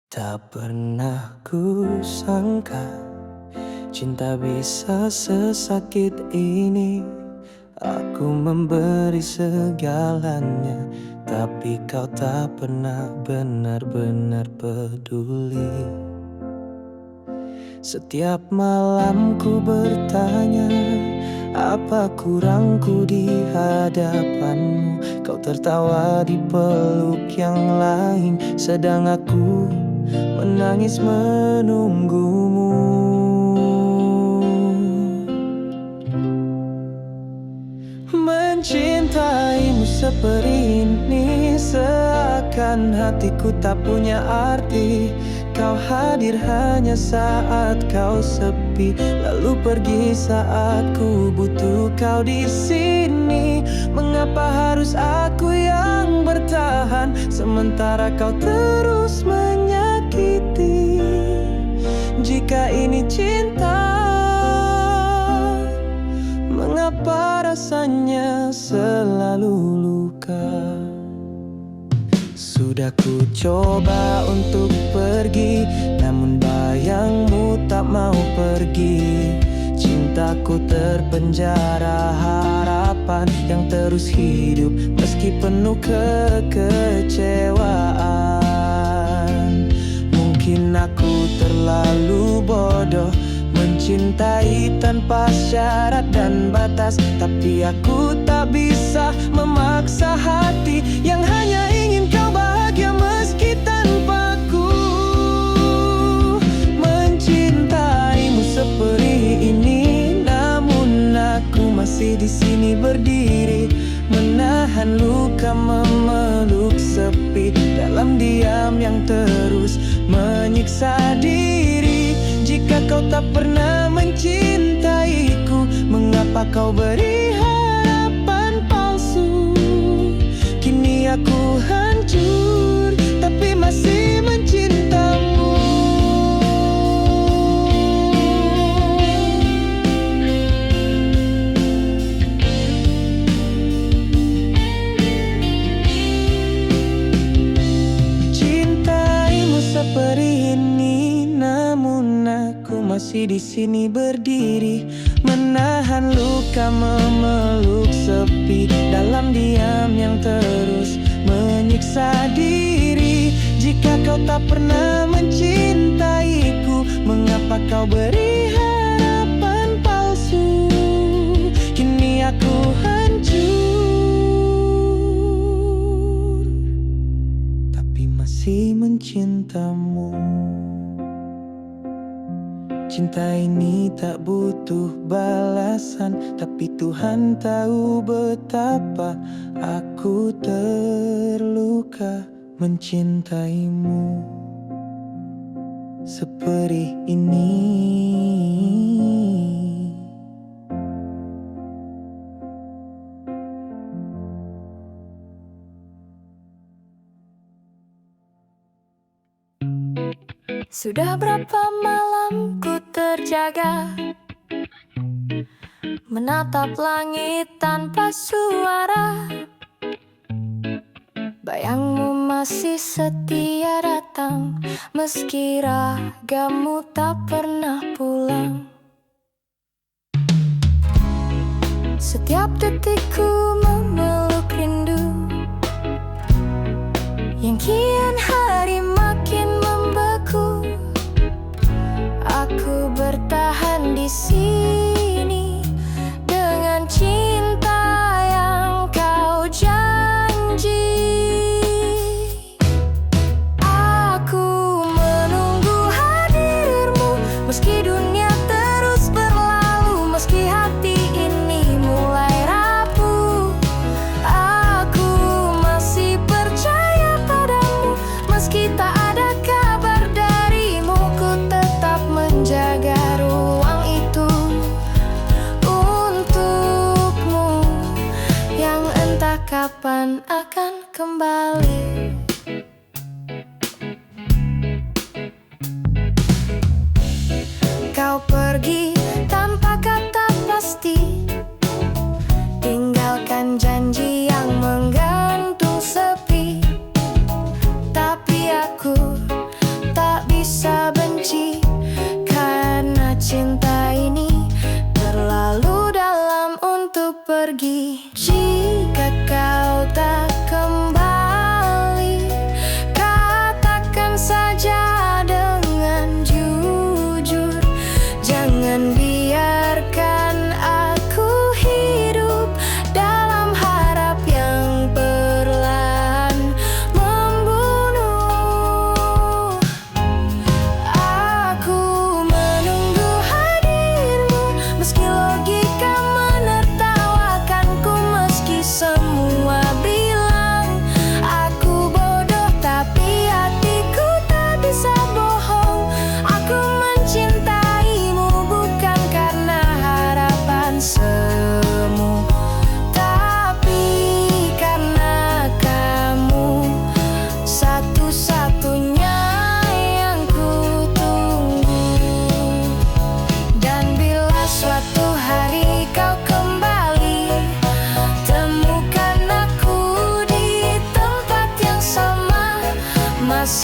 Tak pernah ku sangka cinta bisa sesakit ini. Aku memberi segalanya, tapi kau tak pernah benar-benar peduli. Setiap malam ku bertanya, apa kurangku di hadapanmu? Kau tertawa di peluk yang lain, sedang aku menangis menunggumu. Mencintaimu seperti ini, seakan hatiku tak punya arti. Kau hadir hanya saat kau sepi, lalu pergi saat ku butuh kau di sini. Mengapa harus aku yang bertahan, sementara kau terus menyakiti? Jika ini cinta, mengapa rasanya selalu luka? Sudah ku coba untuk pergi, namun bayangmu tak mau pergi. Cintaku terpenjara, harapan yang terus hidup meski penuh kekecewaan. Mungkin aku terlalu bodoh mencintai tanpa syarat dan batas, tapi aku tak bisa memaksa hati yang hanya ingin kau bahagia meski tanpaku. Mencintaimu seperti ini, namun aku masih di sini berdiri, menahan luka, memeluk sepi dalam diam yang terus menyiksa diri. Jika kau tak pernah mencintaiku, mengapa kau beri harapan palsu? Kini aku hancur, tapi masih mencintamu. Cintaimu seperti ini, namun aku masih di sini berdiri, menahan luka, memeluk sepi dalam diam yang terus menyiksa diri. Jika kau tak pernah mencintaiku, mengapa kau beri harapan palsu? Kini aku hancur, tapi masih mencintamu. Cinta ini tak butuh balasan, tapi Tuhan tahu betapa aku terluka mencintaimu seperti ini. Sudah berapa malam ku terjaga, menatap langit tanpa suara. Bayangmu masih setia datang, meski ragamu tak pernah pulang. Setiap detikku memeluk rindu, yang kian hari makin membeku. Aku bertahan di sini dengan cinta yang kau janji. Aku menunggu hadirmu meski dunia terus berlalu, meski hati ini mulai rapuh. Aku masih percaya padamu meski tak ada kabar darimu. Ku tetap menjaga ruang itu untukmu, yang entah kapan akan kembali. Kau pergi tanpa kata pasti, tinggalkan janji yang menggantung sepi. Tapi aku tak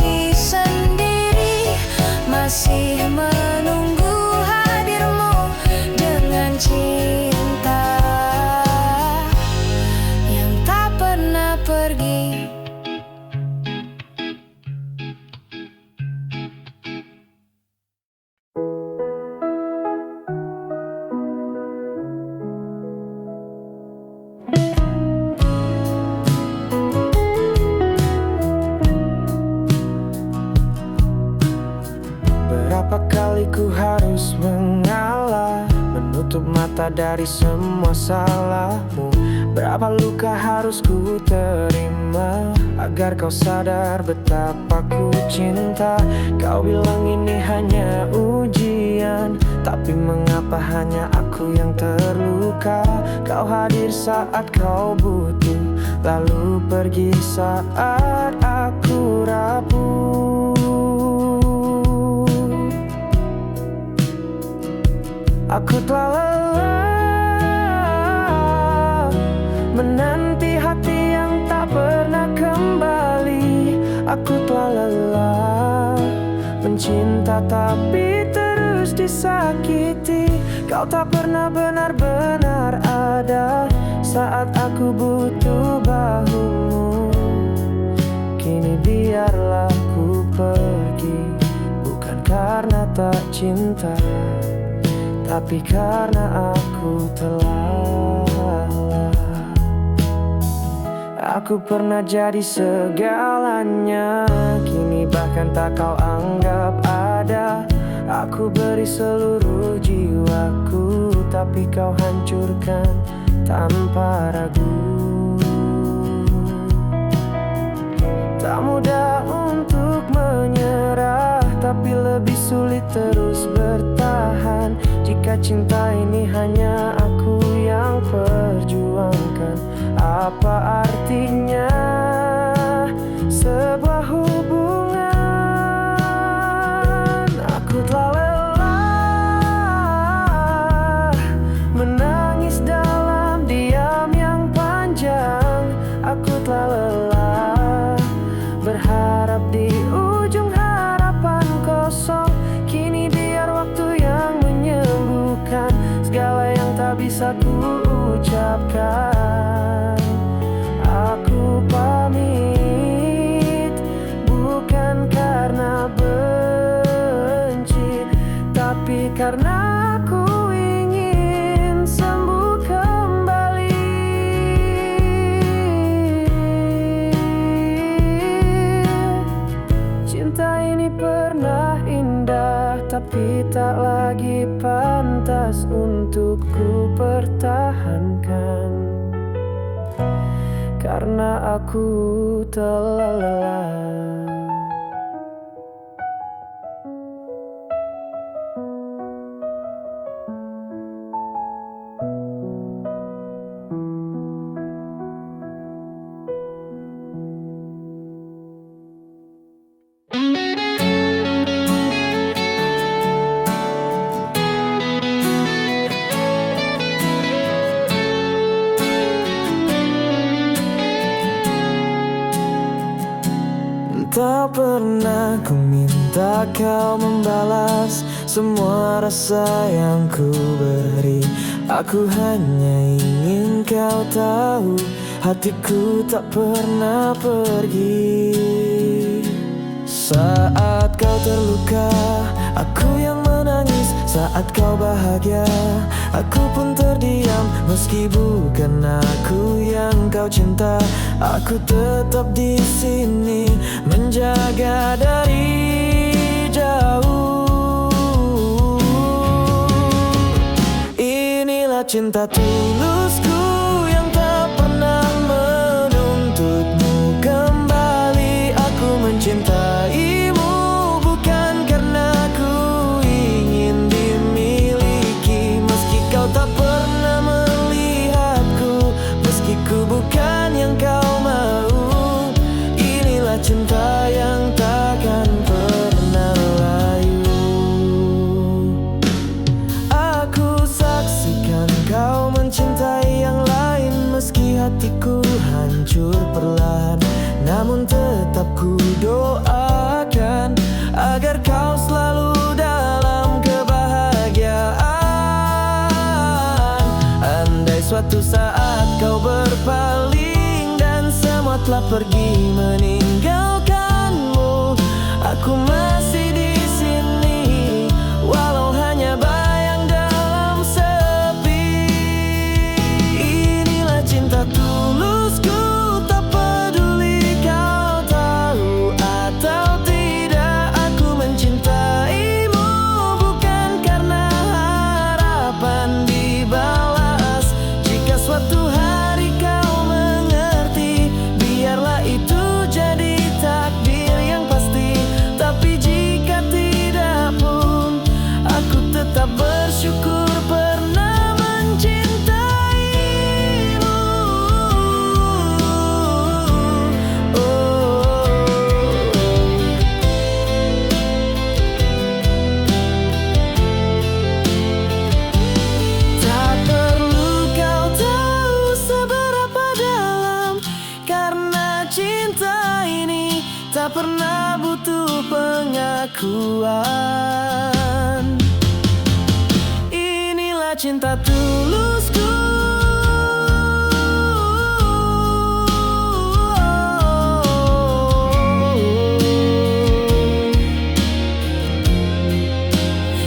masih sendiri, masih menunggu hadirmu dengan cinta yang tak pernah pergi. Berapa kali ku harus mengalah, menutup mata dari semua salahmu. Berapa luka harus ku terima agar kau sadar betapa ku cinta. Kau bilang ini hanya ujian, tapi mengapa hanya aku yang terluka? Kau hadir saat kau butuh, lalu pergi saat aku rapuh. Aku telah lelah menanti hati yang tak pernah kembali. Aku telah lelah mencinta tapi terus disakiti. Kau tak pernah benar-benar ada saat aku butuh bahumu. Kini biarlah ku pergi, bukan karena tak cinta, tapi karena aku telah lelah. Aku pernah jadi segalanya, kini bahkan tak kau anggap ada. Aku beri seluruh jiwaku, tapi kau hancurkan tanpa ragu. Tak mudah untuk menyerah, tapi lebih sulit terus bertahan. Jika cinta ini hanya aku yang perjuangkan, apa artinya sebuah hubungan? Aku telah lelah menangis dalam diam yang panjang. Aku telah lelah berharap di ujung harapan kosong. Kini biar waktu yang menyembuhkan segala yang tak bisa ku ucapkan. Aku pamit, bukan karena benci, tapi karena aku ingin sembuh kembali. Cinta ini pernah indah, tapi tak lagi pantas untuk ku pertahankan, karena aku telah lelah. Tak pernah ku minta kau membalas semua rasa yang ku beri. Aku hanya ingin kau tahu, hatiku tak pernah pergi. Saat kau terluka, aku yang menangis. Saat kau bahagia, aku pun terdiam. Meski bukan aku yang kau cinta, aku tetap di sini menjaga dari jauh. Inilah cinta tulusku yang tak pernah menuntutmu kembali. Aku mencintaimu bukan karena ku ingin dimiliki. Meski kau tak pernah melihatku, meski ku bukan yang kau mau. Inilah cinta yang takkan pernah layu. Aku saksikan kau mencintai suatu saat kau berpaling dan semua telah pergi meninggalkanmu, aku masih di sini, walau hanya bayang dalam sepi. Inilah cinta tulusku, tak peduli kau tahu atau tidak. Aku mencintaimu bukan karena harapan dibalas. Jika suatu hari kau mengerti, biarlah itu jadi takdir yang pasti. Tapi jika tidak pun, aku tetap bersyukur pernah mencintaimu. Tak perlu kau tahu seberapa dalam, karena cinta ini tak pernah butuh pengakuan. Inilah cinta tulusku.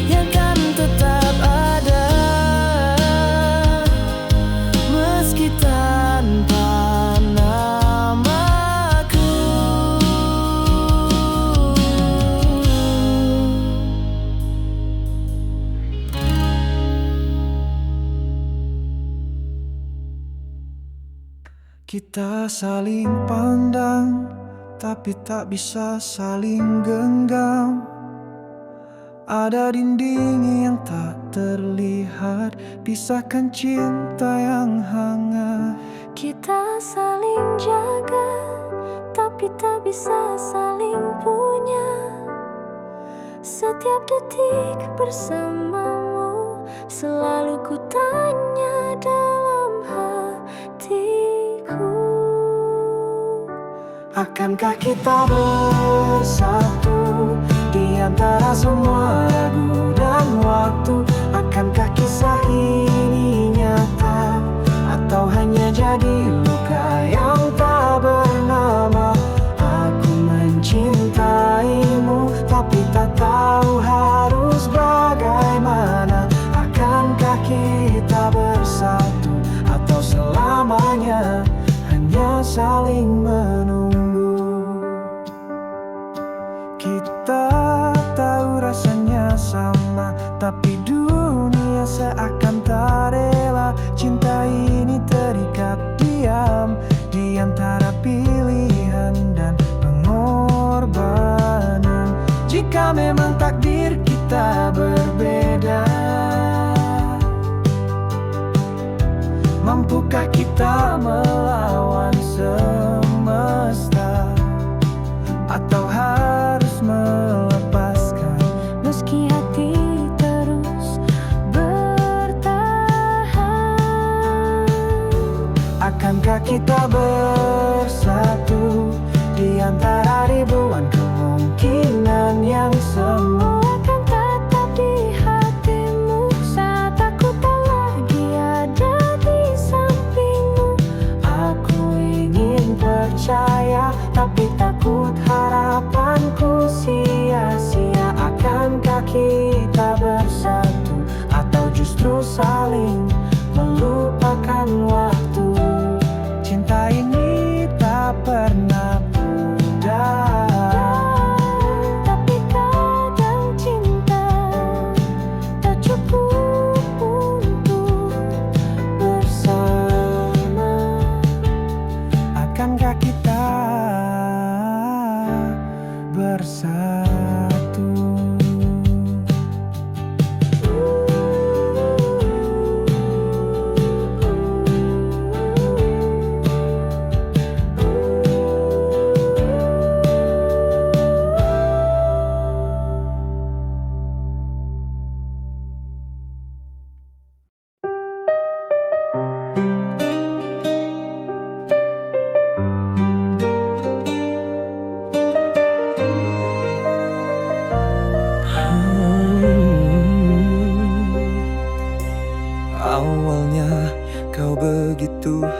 Yang kan tetap ada meski tanpa namaku. Kita saling pandang, tapi tak bisa saling genggam. Ada dinding yang tak terlihat, pisahkan cinta yang hangat. Kita saling jaga, tapi tak bisa saling punya. Setiap detik bersamamu, selalu ku tanya dalam hatiku, Akankah kita bersatu di antara semua ragu dan waktu? Akankah kisah ini nyata atau hanya jadi luka yang tak bernama? Aku mencintaimu tapi tak tahu harus bagaimana. Akankah kita bersatu atau selamanya hanya saling menunggu? Kita tahu rasanya sama, tapi dunia seakan tak rela. Cinta ini terikat diam di antara pilihan dan pengorbanan. Jika memang takdir kita berbeda, mampukah kita melawan semesta? Atau harus melepaskan meski hati terus bertahan? Akankah kita bersatu di antara ribuan kemungkinan yang semu? Akan tetap di hatimu saat aku tak lagi ada di sampingmu. Aku ingin percaya, tapi takut harapanku sia-sia. Akankah kita bersatu atau justru saling melupakan waktu? Cinta ini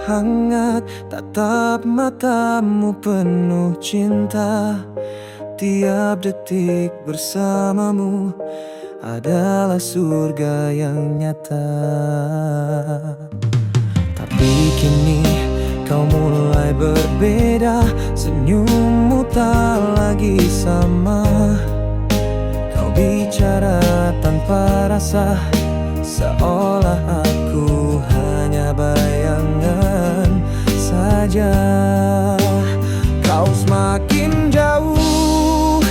hangat, tatap matamu penuh cinta. Tiap detik bersamamu adalah surga yang nyata. Tapi kini kau mulai berbeda, senyummu tak lagi sama. Kau bicara tanpa rasa, seolah aku hanya bayangan saja. Kau semakin jauh,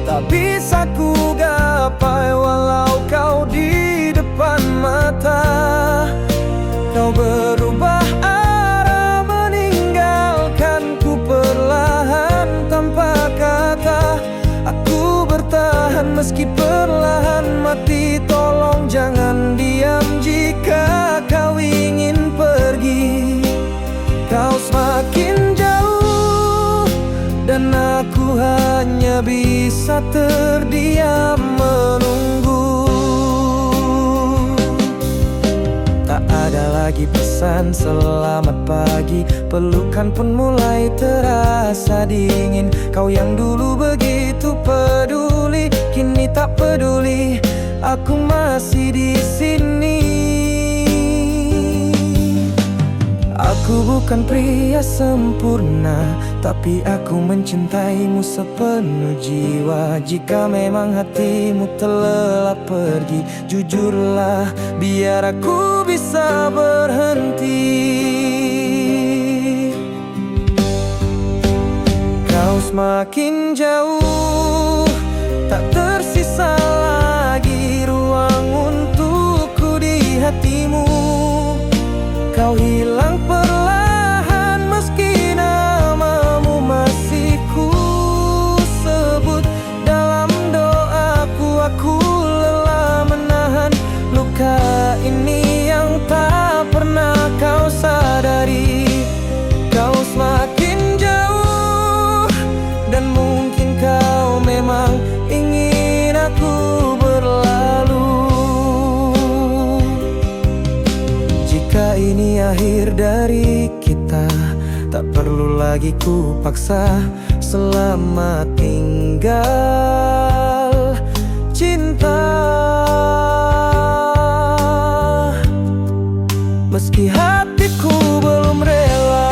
tak bisa ku gapai walau kau di depan mata. Kau berubah arah, meninggalkanku perlahan tanpa kata. Aku bertahan meski perlahan mati. Tolong jangan diam jika kau ingin pergi. Kau semakin jauh dan aku hanya bisa terdiam menunggu. Tak ada lagi pesan selamat pagi, pelukan pun mulai terasa dingin. Kau yang dulu begitu peduli, kini tak peduli. Aku masih di sini. Aku bukan pria sempurna, tapi aku mencintaimu sepenuh jiwa. Jika memang hatimu terlelap pergi, jujurlah biar aku bisa berhenti. Kau semakin jauh, tak tersisa lagi ruang untukku di hatimu. Kau hilang perlahan meski namamu masih ku sebut dalam doaku. Aku lelah menahan luka ini yang tak pernah kau sadari. Kau semakin jauh dan mungkin kau memang ingin aku berlalu. Jika ini akhir dari kita, tak perlu lagi ku paksa. Selamat tinggal cinta. Meski hatiku belum rela.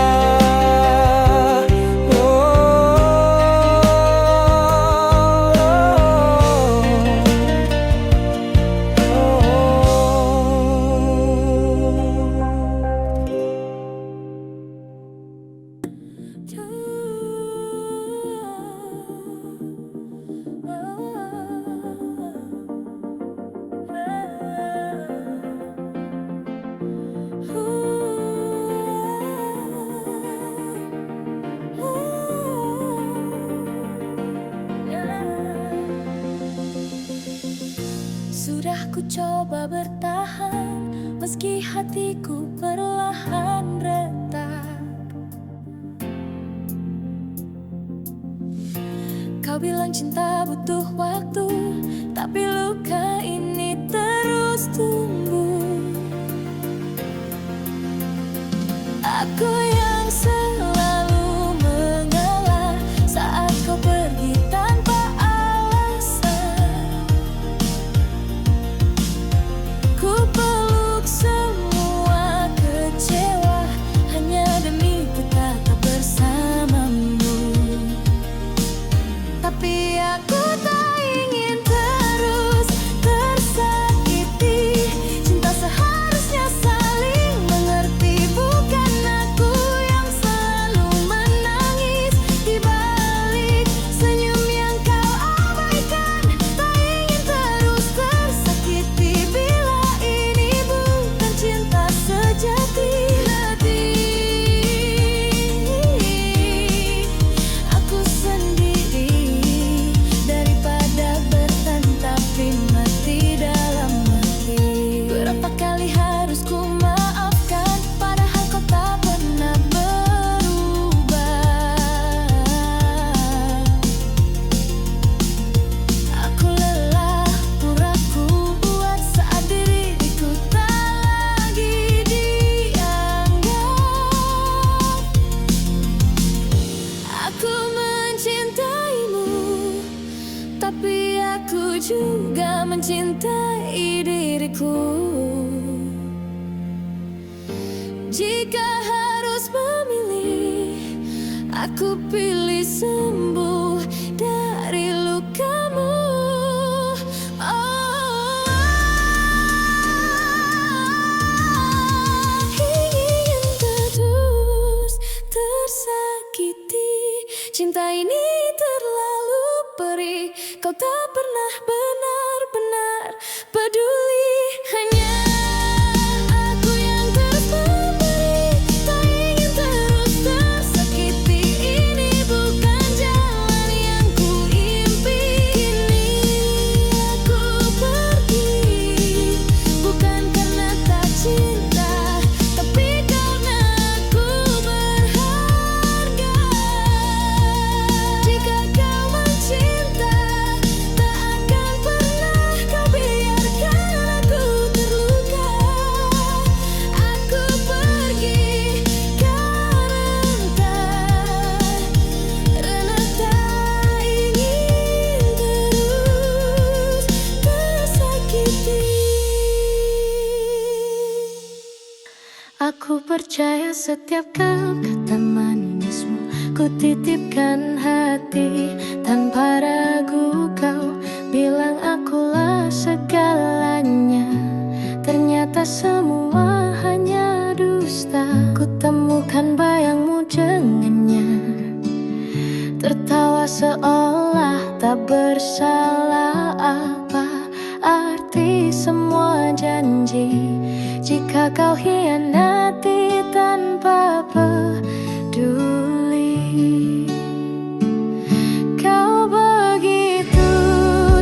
Sudah ku coba bertahan, meski hatiku perlahan retak. Kau bilang cinta butuh waktu, tapi luka ini terus tumbuh. Aku yang selalu mengalah saat kau pergi tanpa alasan. Ku peluk semua kecewa hanya demi tetap bersamamu. Tapi aku tak ingin terus tapi aku juga mencintai diriku. Jika harus memilih, aku pilih sembuh dari lukamu. Ingin terus tersakiti. Cinta ini terlalu perih. Kau tak pernah benar-benar peduli. Hanya aku yang terus memberi. Tak ingin terus tersakiti. Ini bukan jalan yang ku impi. Kini aku pergi, bukan karena tak cinta, tapi karena aku berharga. Jika kau mencinta, tak akan pernah kau biarkan aku terluka. Aku pergi karena tak ingin terus tersakiti. Aku percaya setiap kata manismu. Ku titipkan hati tanpa ragu. Kau bilang akulah segalanya. Ternyata semua hanya dusta. Ku temukan bayangmu dengannya, tertawa seolah tak bersalah. Apa arti semua janji jika kau hianati tanpa peduli? Kau begitu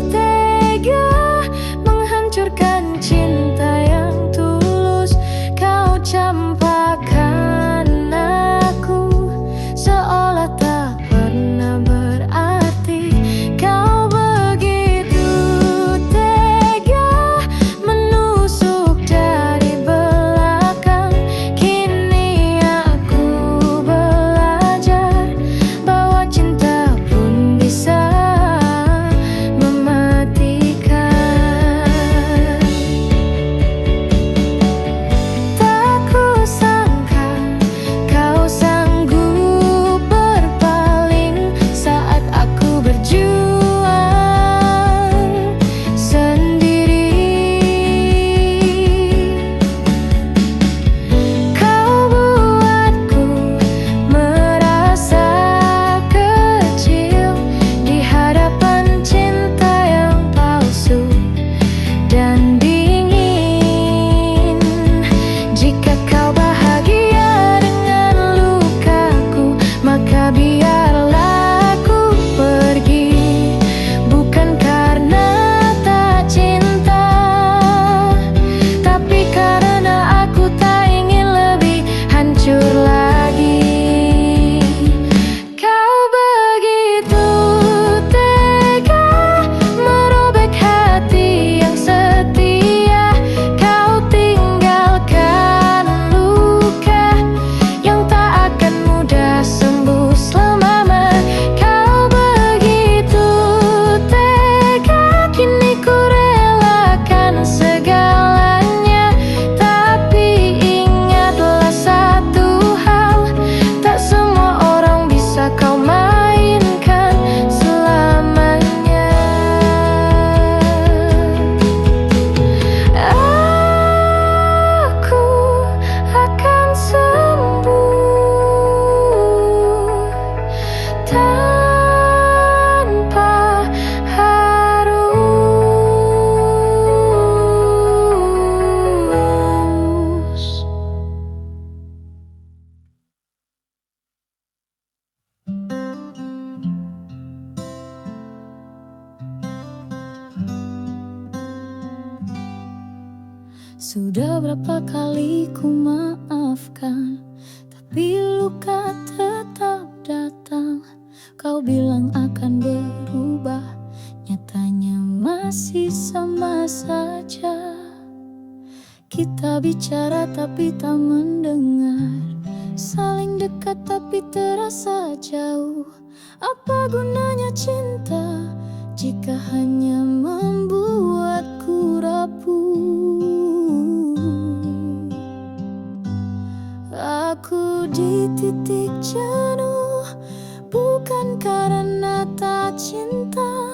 tega menghancurkan cinta yang tulus. Kau campakkan aku seolah tak pernah berarti. Kau begitu tega menusuk dari belakang. Kini aku belajar bahwa cinta pun bisa mematikan. Tak kusangka kau sanggup berpaling saat aku berjuang sendiri. Kau buatku merasa kecil di hadapan cinta yang palsu dan dingin. Jika kau bahagia dengan lukaku, maka biarlah aku pergi. Bukan karena tak cinta, tapi karena aku tak ingin lebih hancur lagi. Kau begitu tega merobek hati yang setia. Kau tinggalkan luka yang tak akan mudah sembuh selamanya. Kau begitu tega, kini ku relakan segalanya. Tapi ingatlah satu hal, tak semua orang bisa kau mainkan selamanya. Aku akan sembuh tanpa harus. Sudah berapa kali ku maafkan, tapi luka tetap datang. Kau bilang akan berubah, nyatanya masih sama saja. Kita bicara tapi tak mendengar, saling dekat tapi terasa jauh. Apa gunanya cinta jika hanya membuatku rapuh. Aku di titik jenuh, bukan karena tak cinta,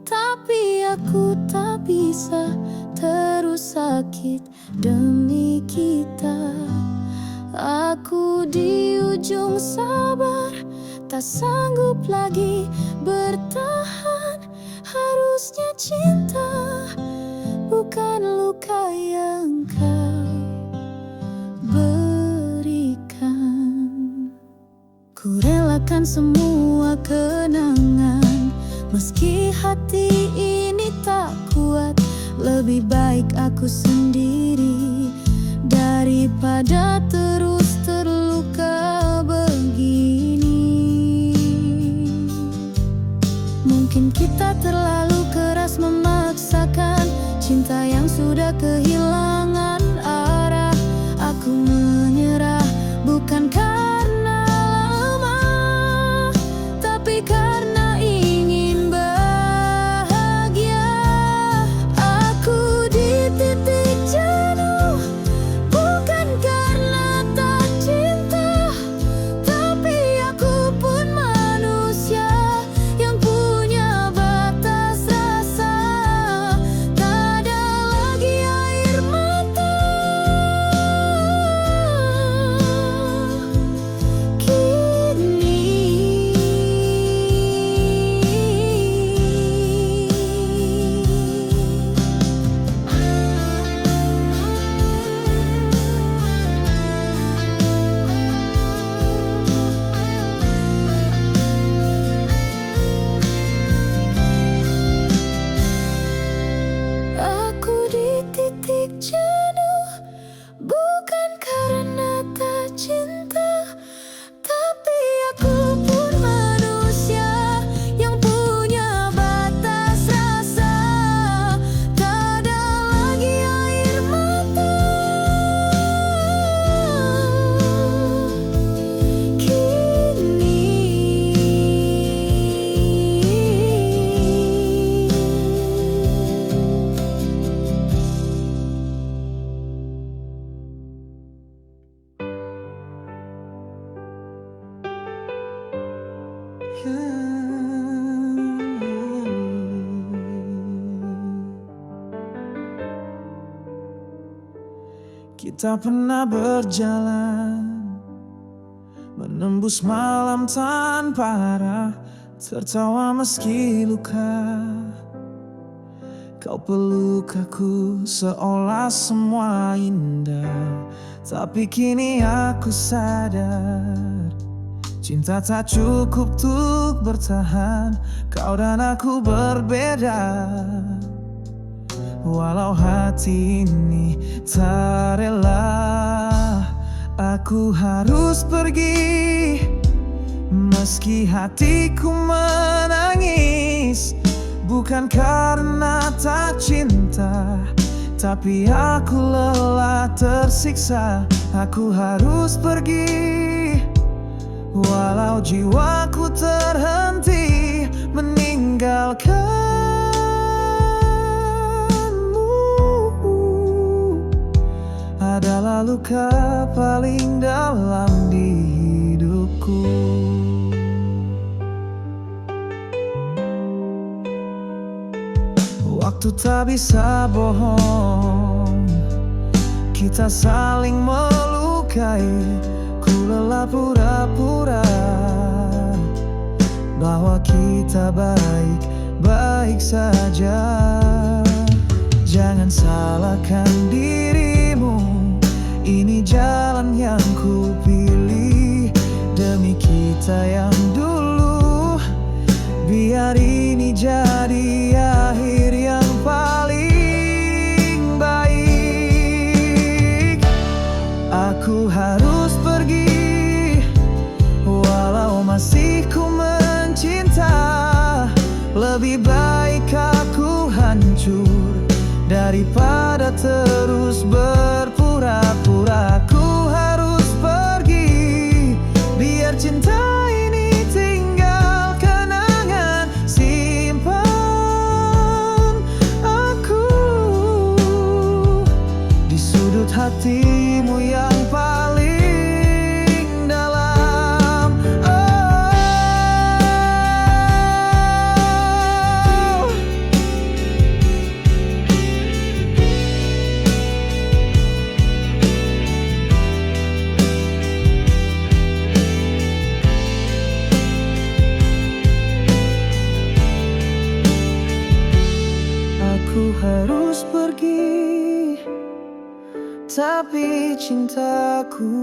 tapi aku tak bisa terus sakit demi kita. Aku di ujung sabar, tak sanggup lagi bertahan. Harusnya cinta bukan luka yang kau berikan. Ku relakan semua kenangan, meski hati ini tak kuat. Lebih baik aku sendiri daripada terus terluka begini. Mungkin kita terlalu keras memaksakan cinta yang sudah kehilangan arah. Aku menyerah bukan karena lemah, tapi karena ingin bahagia. Aku di titik jenuh, bukan karena tak cinta, tapi aku pun manusia yang punya batas rasa. Tak ada lagi air mata Aku di titik jenuh, bukan karena tak cinta, tapi aku pun manusia yang punya batas rasa. Tak ada lagi air mata Kita pernah berjalan, menembus malam tanpa arah, tertawa meski luka. Kau peluk aku seolah semua indah, tapi kini aku sadar cinta tak cukup untuk bertahan. Kau dan aku berbeda, walau hati ini tak rela. Aku harus pergi, meski hatiku menangis. Bukan karena tak cinta, tapi aku lelah tersiksa. Aku harus pergi, walau jiwaku terhenti meninggalkan. Adalah luka paling dalam di hidupku. Waktu tak bisa bohong, kita saling melukai. Ku lelah pura-pura bahwa kita baik-baik saja. Jangan salahkan dirimu, ini jalan yang ku pilih demi kita yang dulu. Biar ini jadi akhir yang paling baik. Aku harus pergi, walau masih ku mencinta. Lebih baik aku hancur daripada terus berpura-pura. Ku harus pergi, biar cinta ini tinggal kenangan. Simpan hatimu yang paling dalam. Aku harus pergi, tapi cintaku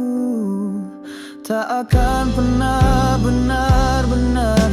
tak akan pernah benar-benar